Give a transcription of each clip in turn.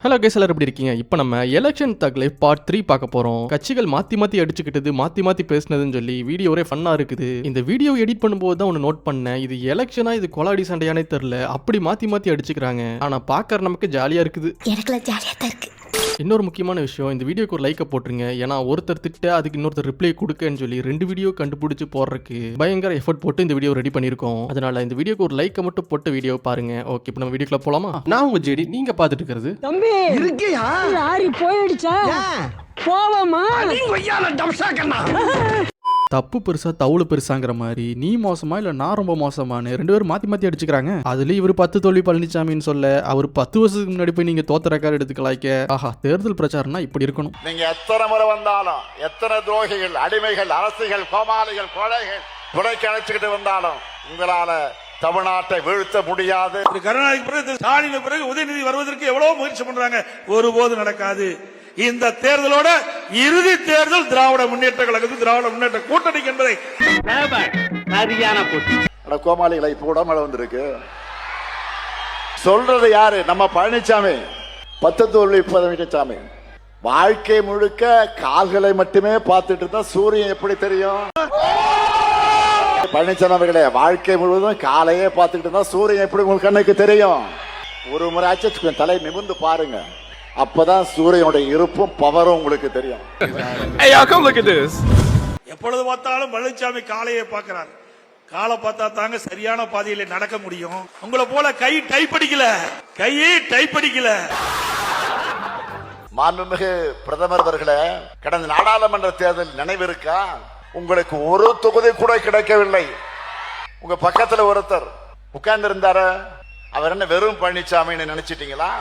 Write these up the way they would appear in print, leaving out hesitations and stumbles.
Hello guys, எல்லாரும் எப்படி இருக்கீங்க? இப்போ நம்ம எலெக்ஷன் தக் லைஃப் பார்ட் 3 பார்க்க போறோம். கட்சிகள் மாத்தி அடிச்சுக்கிட்டது, மாத்தி பேசினதுன்னு சொல்லி வீடியோ ஒரே ஃபன்னா இருக்குது. இந்த வீடியோ எடிட் பண்ணும்போது தான் ஒன்று நோட் பண்ணேன். இது எலெக்ஷனா இது கொலாடி சண்டையானே தெரியல. அப்படி மாத்தி அடிச்சுக்கிறாங்க. ஆனா பாக்குற நமக்கு ஜாலியா இருக்குது. எனக்குலாம் ஜாலியா தான் இருக்கு. இன்னொரு முக்கியமான விஷயம், இந்த வீடியோக்கு ஒரு லைக்கை போட்டுருங்க. ஏன்னா ஒருத்தர் திட்ட அதுக்கு இன்னொருத்தர் ரிப்ளை கொடுக்கன்னு சொல்லி 2 வீடியோ கண்டுபிடிச்சு போடுறதுக்கு பயங்கர எஃபர்ட் போட்டு இந்த வீடியோ ரெடி பண்ணியிருக்கோம். அதனால இந்த வீடியோக்கு ஒரு லைக்கை மட்டும் போட்டு வீடியோ பாருங்க. ஓகே, இப்போ நம்ம வீடியோக்குள்ள போலாமா? நான் உங்க ஜெடி, நீங்க பார்த்துட்டு இருக்கிறது தம்பி இருக்கியா? லாரி போயிடுச்சா? போவோமா? தப்பு பெருசா தவுளு பெருசாங்கிற மாதிரி நீ மோசமா இல்ல நான் ரொம்ப மோசமானு 2 பேரும் மாத்தி அடிச்சுக்கிறாங்க. அதுலயும் இவர் 10 தோல்வி பழனிசாமின்னு சொல்ல, அவர் 10 வருஷத்துக்கு முன்னாடி போய் நீங்க தோத்த ரெக்கார்ட் எடுத்துக்கலாய்க்க. ஆஹா, தேர்தல் பிரச்சாரம்னா இப்படி இருக்கணும். நீங்க எத்தனை முறை வந்தாலும், எத்தனை துரோகிகள், அடிமைகள், அரசிகள், கோமாளிகள், கொலைகள் துணைக்கு அழைச்சுக்கிட்டு வந்தாலும் உங்களால தமிழ்நாட்டை வீழ்த்த முடியாது. கருணாநிதி பிறகு ஸ்டாலின் பிறகு உதயநிதி வருவதற்கு எவ்வளவு முயற்சி பண்றாங்க, ஒருபோது நடக்காது. இந்த தேர்தலோட இறுதி தேர்தல் திராவிட முன்னேற்ற கழகத்துக்கு, திராவிட முன்னேற்ற கூட்டணிக்கு என்பதை கோமாளிகளை கூட மழை வந்திருக்கு. சொல்றது யாரு? நம்ம பழனிசாமி. 10 தோல்வி பழனிசாமி. வாழ்க்கை முழுக்க கால்களை மட்டுமே பார்த்துட்டு இருந்தா சூரியன் எப்படி தெரியும்? பழனிசாமி அவர்களே, வாழ்க்கை முழுவதும் காலையே பார்த்துட்டு இருந்தா சூரியன் எப்படி உங்களுக்கு கண்ணுக்கு தெரியும்? ஒரு முறை ஆச்சு தலை நிமிர்ந்து பாருங்க, அப்பதான் சூரியனுடைய இருப்பும் பவரும் உங்களுக்கு தெரியும். எப்பொழுது பார்த்தாலும் பழனிசாமி காலையை பார்க்கிறார். காலை பார்த்தா தாங்க சரியான பாதையில நடக்க முடியும். உங்களை போல கையை டைப் அடிக்கல. மாண்புமிகு பிரதமர் அவர்களே, கடந்த நாடாளுமன்ற தேர்தல் நினைவிருக்கா? உங்களுக்கு ஒரு தொகுதி கூட கிடைக்கவில்லை. உங்க பக்கத்துல ஒருத்தர் உட்கார்ந்து இருந்தாரு, அவர் என்ன வெறும் பழனிசாமின்னு நினைச்சிட்டீங்களா?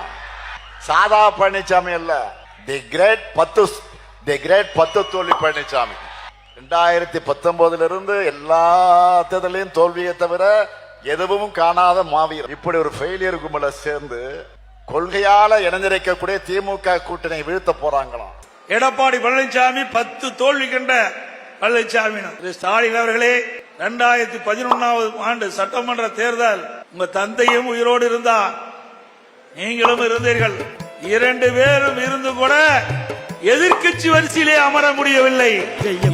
சாதா பழனிசாமி அல்ல, தி கிரேட் 10 தோல்வி பழனிசாமி. 2019 இருந்து எல்லா தேர்தலையும் தோல்வியை தவிர எதுவும் காணாத மாவீரர். இப்படி ஒரு ஃபெயிலியர் கும்பல சேர்ந்து கொள்கையால இணைந்திருக்கக்கூடிய திமுக கூட்டணி வீழ்த்த போறாங்களாம். எடப்பாடி பழனிசாமி 10 தோல்வி கண்ட பழனிசாமி. ஸ்டாலின் அவர்களே, 2011 ஆண்டு சட்டமன்ற தேர்தல் உங்க தந்தையும் உயிரோடு இருந்தார், நீங்களும் இருந்தீர்கள். 2 பேரும் இருந்து கூட எதிர்கட்சி வரிசையிலே அமர முடியவில்லை.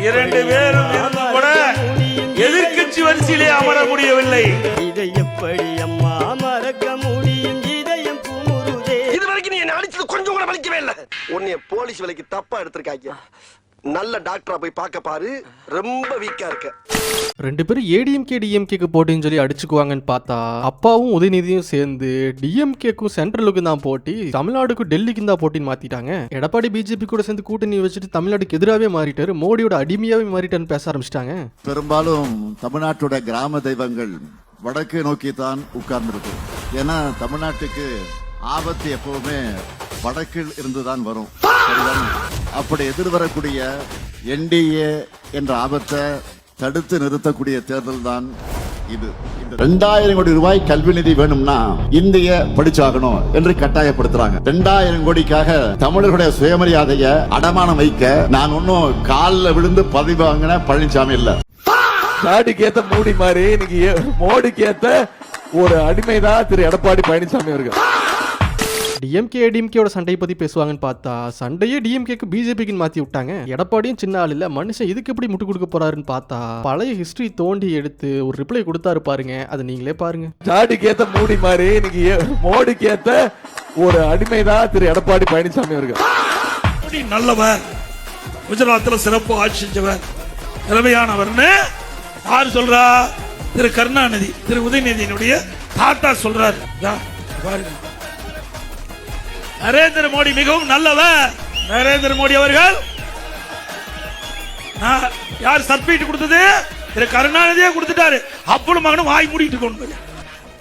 2 பேரும் இருந்து கூட எதிர்கட்சி வரிசையிலே அமர முடியவில்லை. இதை எப்படி அம்மா மறக்க முடியும்? இதயம் குமுறுதே. இதுவரைக்கும் நீ என்ன அடிச்சது கொஞ்சம் கூட வலிக்கவே இல்ல. உன்னைய போலீஸ் வேலைக்கு தப்பா எடுத்திருக்காங்க. நல்ல டாக்டரா போய் பார்க்க பாரு, ரொம்ப வீக்கா இருக்க. 2 பேரும் ஏடிஎம்கே டிஎம்கேக்கு போட்டின்னு சொல்லி அடிச்சுக்குவாங்கன்னு பார்த்தா, அப்பாவும் உதயநிதியும் சேர்ந்து டிஎம்கேக்கும் சென்ட்ரலுக்கும் தான் போட்டி, தமிழ்நாடுக்கும் டெல்லிக்கும் தான் போட்டின்னு மாத்திட்டாங்க. எடப்பாடி பிஜேபி கூட சேர்ந்து கூட்டணி வச்சுட்டு தமிழ்நாட்டுக்கு எதிராகவே மாறிட்டாரு, மோடியோட அடிமையாவே மாறிட்டான்னு பேச ஆரம்பிச்சிட்டாங்க. பெரும்பாலும் தமிழ்நாட்டோட கிராம தெய்வங்கள் வடக்கு நோக்கி தான் உட்கார்ந்துருக்கு. ஏன்னா தமிழ்நாட்டுக்கு ஆபத்து எப்பவுமே வடக்கில் இருந்துதான் வரும். அப்படி எதிர்வரக்கூடிய என்டிஏ என்ற ஆபத்தை தடுத்து நிறுத்தக்கூடிய தேர்தல் தான் இது. 2000 கோடி ரூபாய் கல்வி நிதி வேணும்னா இந்திய படிச்சாகணும் என்று கட்டாயப்படுத்துறாங்க. 2000 கோடிக்காக தமிழர்களுடைய சுயமரியாதையை அடமானம் வைக்க நான் ஒன்னும் காலில் விழுந்து பதவி வாங்கின பழனிசாமி இல்ல. நாட்டுக்கு ஏத்த மூடி மாதிரி இன்னைக்கு மோடிக்கு ஏத்த ஒரு அடிமைதான் திரு எடப்பாடி பழனிசாமி அவர்கள். டிஎம்கேயோட சண்டையை பத்தி பேசுவாங்கன்னு பார்த்தா, சண்டையே டிஎம்கேக்கு பிஜேபிக்கு மாத்தி விட்டாங்க. எடப்பாடியும் சின்ன ஆள் இல்ல, மனுஷன் இதுக்கு எப்படி முட்டு கொடுக்க போறாருன்னு பார்த்தா பழைய ஹிஸ்டரி தோண்டி எடுத்து ஒரு ரிப்ளை கொடுத்தாரு பாருங்க, அதை நீங்களே பாருங்க. நாட்டுக்கு ஏத்த மூடி மாதிரி இன்னைக்கு மோடிக்கு ஏத்த ஒரு அடிமைதான் திரு எடப்பாடி பழனிசாமி அவர்கள். நல்லவர், குஜராத்தில் சிறப்பு ஆட்சி செஞ்சவர், திறமையானவர்னு யார் சொல்றா? திரு கருணாநிதி, திரு உதயநிதியினுடைய தாத்தா சொல்றாரு. பாருங்க, நரேந்திர மோடி மிகவும் நல்லவர். நரேந்திர மோடி அவர்கள் யார் சர்டிபிகேட் கொடுத்தது? திரு கருணாநிதியே கொடுத்துட்டாரு. அப்பளும் மகனும் வாய் மூடிட்டு கொண்டு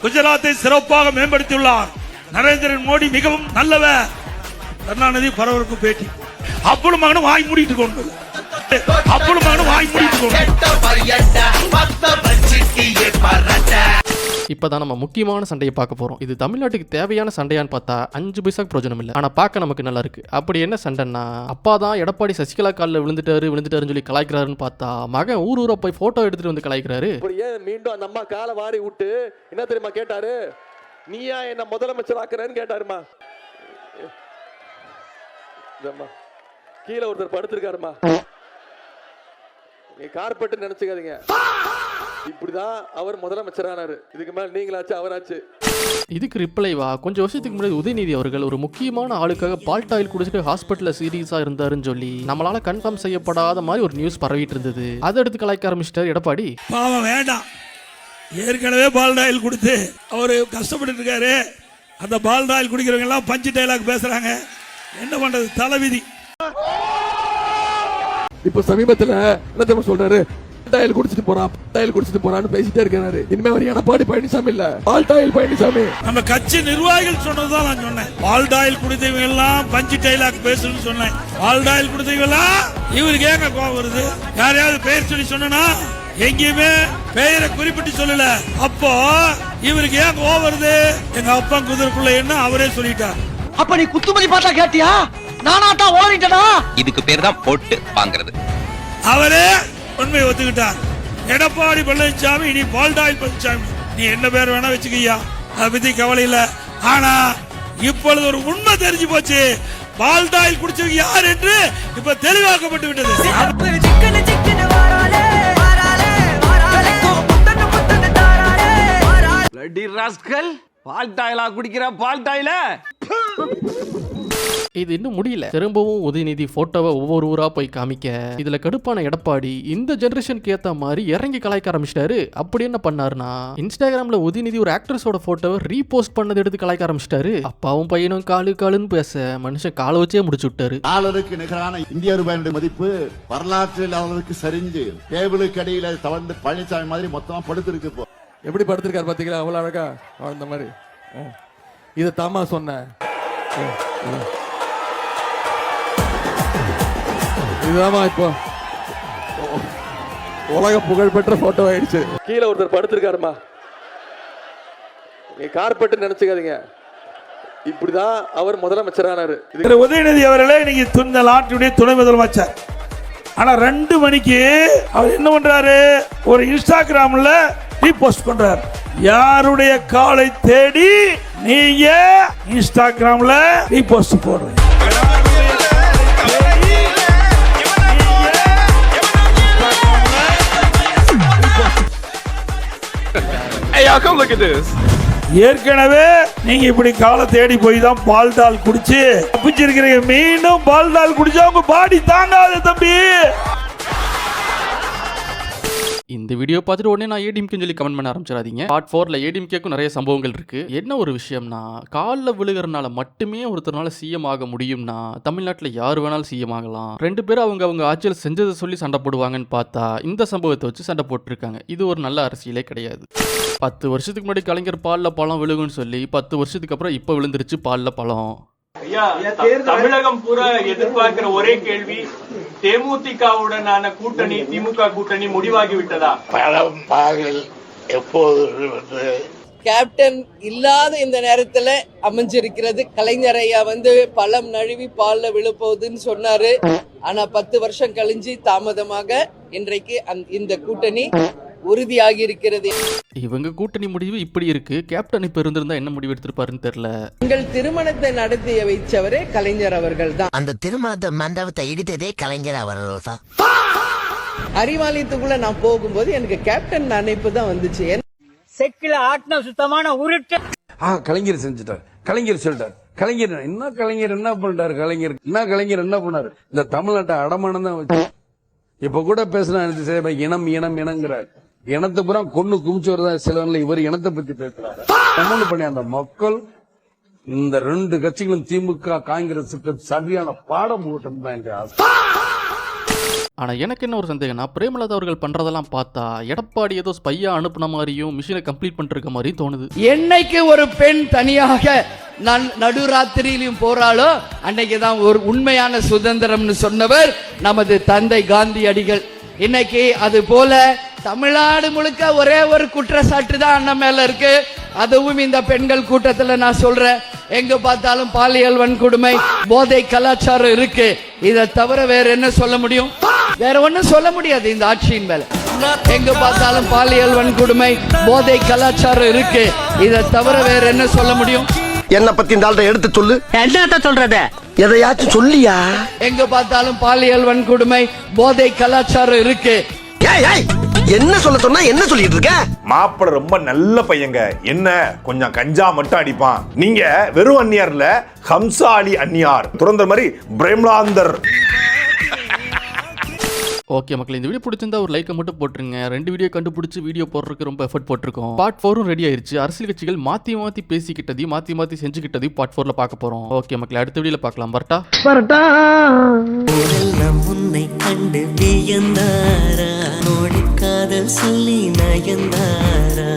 குஜராத்தை சிறப்பாக மேம்படுத்தியுள்ளார். நரேந்திர மோடி மிகவும் நல்லவர். கருணாநிதி பரவருக்கு பேட்டி. அப்பளும் மகனும் வாய் மூடிட்டு கொண்டு இப்பதான் நம்ம முக்கியமான சண்டையை பார்க்க போறோம். இது தமிழ்நாட்டுக்கு தேவையான சண்டையான்னு பார்த்தா 5 பைசாக்கு பிரயோஜனம் இல்லை. ஆனா பார்க்க நமக்கு நல்லா இருக்கு. அப்படி என்ன சண்டைன்னா, அப்பா தான் எடப்பாடி சசிகலா காலில் விழுந்துட்டாருன்னு சொல்லி கலாய்க்கிறாருன்னு பார்த்தா, மகன் ஊரூரா போய் போட்டோ எடுத்துட்டு வந்து கலாய்க்கிறாரு. மீண்டும் அந்த அம்மா காலை வாரி விட்டு என்ன தெரியுமா கேட்டாரு? நீயா என்ன முதலமைச்சர் ஆக்குறேன்னு கேட்டாருமா. கீழே ஒருத்தர் படுத்திருக்காருமா, நீ கார்பெட் நினைச்சுக்காதீங்க. இப்படிதான் அவர் முதலமைச்சரானாரு. இதுக்கு மேல நீங்களாச்சு அவராச்சு. இதுக்கு ரிப்ளைவா கொஞ்சம் வருஷத்துக்கு முன்னாடி உதயநிதி அவர்கள் ஒரு முக்கியமான ஆளுக்காக பால்ட் ஆயில் குடிச்சிட்டு ஹாஸ்பிட்டல்ல சீரியஸா இருந்தாருன்னு சொல்லி நம்மளால கன்ஃபார்ம் செய்யப்படாத மாதிரி ஒரு நியூஸ் பரவிட்டு இருந்தது. அதை எடுத்து கலாய்க்க ஆரம்பிச்சிட்டார் எடப்பாடி. பாவம் வேண்டாம், ஏற்கனவே பால்ட் ஆயில் கொடுத்து அவரு கஷ்டப்பட்டு இருக்காரு. அந்த பால்ட் ஆயில் குடிக்கிறவங்க எல்லாம் பஞ்சு டைலாக் பேசுறாங்க. என்ன பண்றது, தலைவிதி. இப்ப சமீபத்துல என்ன தெரியுமா சொல்றாரு, டாயில் குடிச்சிட்டு போறான்னு பேசிட்டே இருக்காரு. இனிமே அவர் எடப்பாடி பழனிசாமி இல்ல, பால்டாயில் பழனிசாமி. நம்ம கட்சி நிர்வாகிகள் சொன்னதுதான் நான் சொன்னேன். பால்டாயில் குடித்தவங்க எல்லாம் பஞ்சு டைலாக் பேசுன்னு சொன்னேன். பால்டாயில் குடித்தவங்க எல்லாம் இவருக்கு ஏங்க கோவம் வருது? யாரையாவது பெயர் சொல்லி சொன்னா எங்கேயுமே பெயரை குறிப்பிட்டு சொல்லல. அப்போ இவருக்கு ஏன் கோவம் வருது? எங்க அப்பா குதிரைக்குள்ள என்ன அவரே சொல்லிட்டார். அப்ப நீ குத்துமதி பார்த்தா கேட்டியா? நானாட்டா ஓடிட்டடா. இதுக்கு பேர் தான் போட்டு வாங்குறது. அவரே உண்மையை ஒத்துக்கிட்டார். எடப்பாடி பழனிசாமி இனி பால்டாயில் பழனிசாமி, நீ என்ன பேர் வேணா வச்சுக்கியா, அதை பத்தி கவலை இல்ல. ஆனா இப்பொழுது ஒரு உண்மை தெரிஞ்சு போச்சு, பால்டாயில் குடிச்சவங்க யார் என்று இப்ப தெளிவாக்கப்பட்டு விட்டது. பால்டாயிலா குடிக்கிற பால்டாயில இது இன்னும் முடியல. திரும்பவும் உதயநிதி போட்டோவை ஒவ்வொரு ஊரா போய் காமிக்க இதுல கடுப்பான எடப்பாடி இந்த ஜெனரேஷனுக்கு ஏத்த மாதிரி இறங்கி கலாய்க்க ஆரம்பிச்சிட்டாரு. அப்படி என்ன பண்ணாருன்னா, இன்ஸ்டாகிராம்ல உதயநிதி ஒரு ஆக்ட்ரஸோட போட்டோவை ரீபோஸ்ட் பண்ணது எடுத்து கலாய்க்க ஆரம்பிச்சிட்டாரு. அப்பாவும் பையனும் காலுன்னு பேச மனுஷன் காலை வச்சே முடிச்சு விட்டாரு. டாலருக்கு நிகரான இந்திய ரூபாயினுடைய மதிப்பு வரலாற்றில் அவருக்கு சரிஞ்சு டேபிளுக்கு அடியில தவழ்ந்து பழனிசாமி மாதிரி மொத்தமா படுத்திருக்கு. இப்போ எப்படி படுத்திருக்காரு பாத்தீங்களா, அவ்வளவு அழகா அந்த மாதிரி. இதை தாமா சொன்னேன். இதுதாமா இப்போ உலக புகழ்பெற்ற போட்டோ ஆயிடுச்சு. கீழே ஒருத்தர் படுத்திருக்காருமா, நீ கார்பெட் நினைச்சுக்காதீங்க. இப்படிதான் அவர் முதலமைச்சரானாரு. உதயநிதி அவர்களே இன்னைக்கு இந்த நாட்டுடைய துணை முதலமைச்சர். ஆனா 2 மணிக்கு அவர் என்ன பண்றாரு, ஒரு இன்ஸ்டாகிராம்ல ரீபோஸ்ட் பண்றாரு. யாருடைய காலை தேடி நீங்க இன்ஸ்டாகிராம்ல ரீபோஸ்ட் போடுறீங்க? ஏற்கனவே நீங்க இப்படி காலை தேடி போய் தான் பால்டால் குடிச்சு தப்பிச்சிருக்கிறீங்க. மீண்டும் பால்டால் குடிச்சா உங்க பாடி தாங்காது தம்பி. இந்த வீடியோ பார்த்துட்டு உடனே நான் ஏடிஎம்கேன்னு சொல்லி கமெண்ட் பண்ண ஆரம்பிச்சிடாதீங்க. பார்ட் 4ல ஏடிஎம்கேக்கும் நிறைய சம்பவங்கள் இருக்கு. என்ன ஒரு விஷயம்னா, காலில் விழுகிறனால மட்டுமே ஒருத்தர்னால சிஎம் ஆக முடியும்னா தமிழ்நாட்டில் யார் வேணாலும் சிஎம் ஆகலாம். 2 பேரும் அவங்க ஆட்சியில் செஞ்சதை சொல்லி சண்டை போடுவாங்கன்னு பார்த்தா இந்த சம்பவத்தை வச்சு சண்டை போட்டிருக்காங்க. இது ஒரு நல்ல அரசியலே கிடையாது. 10 வருஷத்துக்கு முன்னாடி கலைஞர் பாலில் பழம் விழுகுன்னு சொல்லி 10 வருஷத்துக்கு அப்புறம் இப்போ விழுந்துருச்சு பாலில் பழம். தமிழகம் பூரா எதிர்பார்க்கிற ஒரே கேள்வி, தேமுதிகவுடனான கூட்டணி, திமுக கூட்டணி முடிவாகி விட்டதா? கேப்டன் இல்லாத இந்த நேரத்துல அமைஞ்சிருக்கிறது. கலைஞர் ஐயா பழம் நழுவி பால்ல விழுப்போகுதுன்னு சொன்னாரு. ஆனா 10 வருஷம் கழிஞ்சு தாமதமாக இன்றைக்கு இந்த கூட்டணி உறுதியாகி இருக்கிறது. இவங்க கூட்டணி முடிவு இப்படி இருக்கு. கேப்டன் இப்ப இருந்திருந்தா என்ன முடிவு எடுத்திருப்பாருன்னு தெரியல. எங்கள் திருமணத்தை நடத்தி வைச்சவரே கலைஞர் அவர்கள் தான். அந்த திருமணத்தை மண்டபத்தை இடித்ததே கலைஞர் அவர்கள் தான். அறிவாலயத்துக்குள்ள நான் போகும்போது எனக்கு கேப்டன் நினைப்பு தான் வந்துச்சு. செக்கில ஆட்டின சுத்தமான உருட்டு. கலைஞர் செஞ்சுட்டார், கலைஞர் சொல்லிட்டார். கலைஞர் என்ன பண்ணிட்டாரு? கலைஞர் என்ன பண்ணாரு? இந்த தமிழ்நாட்டை அடமானம் தான் வச்சு இப்ப கூட பேசினா இனம் இனங்கிறார். இனத்தை பூரா கொண்டு குமிச்சவர் தான் சிலவன்ல. இவர் இனத்தை பத்தி பேசுறாரு. தமிழ் பண்ணி அந்த மக்கள் இந்த 2 கட்சிகளும் திமுக காங்கிரசுக்கு சரியான பாடம் போட்டு தான் என்ற ஆசை. ஆனா எனக்கு என்ன ஒரு சந்தேகம்னா, பிரேமலதா அவர்கள் பண்றதெல்லாம் பார்த்தா எடப்பாடி ஏதோ ஸ்பையா அனுப்புன மாதிரியும் மிஷினை கம்ப்ளீட் பண்ணிருக்க மாதிரியும் தோணுது. என்னைக்கு ஒரு பெண் தனியாக நடுராத்திரியிலும் போறாளோ அன்னைக்குதான் ஒரு உண்மையான சுதந்திரம்னு சொன்னவர் நமது தந்தை காந்தியடிகள். இன்னைக்கு அது போல தமிழ்நாடு முழுக்க ஒரே ஒரு குற்றச்சாட்டு தான் அண்ணன் மேல இருக்கு. அதுவும் இந்த பெண்கள் கூட்டத்துல நான் சொல்றேன், எங்க பார்த்தாலும் பாலியல் வன்கொடுமை, போதை கலாச்சாரம் இருக்கு. இதை தவிர வேற என்ன சொல்ல முடியும்? வேற ஒன்னும் சொல்ல முடியாது இந்த ஆட்சியின் மேல. எங்க பார்த்தாலும் பாலியல் வன்கொடுமை, போதை கலாச்சாரம் இருக்கு. இதை தவிர வேற என்ன சொல்ல முடியும்? என்ன பத்தி இந்த ஆள்கிட்ட எடுத்து சொல்லு. என்னத்த சொல்றது? எதையாச்சும் சொல்லியா? எங்க பார்த்தாலும் பாலியல் வன்கொடுமை, போதை கலாச்சாரம் இருக்கு. என்ன சொல்ல சொன்னா என்ன சொல்லிட்டு இருக்க? மாப்பிள ரொம்ப நல்ல பையங்க, என்ன கொஞ்சம் கஞ்சா மட்டும் அடிப்பான். நீங்க வெறும் அந்நியார்ல ஹம்சா அலி அந்நியார், துறந்த மாதிரி பிரேம்லாந்தர். ஓகே மக்களே, இந்த வீடியோ பிடிச்சிருந்தா ஒரு லைக்கை மட்டும் போட்டுருங்க. 2 வீடியோ கண்டுபிடிச்சு வீடியோ போடுறதுக்கு ரொம்ப எஃபர்ட் போட்டிருக்கோம். பார்ட் 4 ரெடி ஆயிருச்சு. அரசியல் கட்சிகள் மாத்தி பேசிக்கிட்டதையும் மாத்தி செஞ்சுக்கிட்டதையும் பார்ட் 4ல பார்க்க போறோம். ஓகே மக்களே, அடுத்த வீடியோல பார்க்கலாம். வரட்டா. உன்னை கண்டு வியந்தாரா, காதல் சொல்லி நயந்தாரா.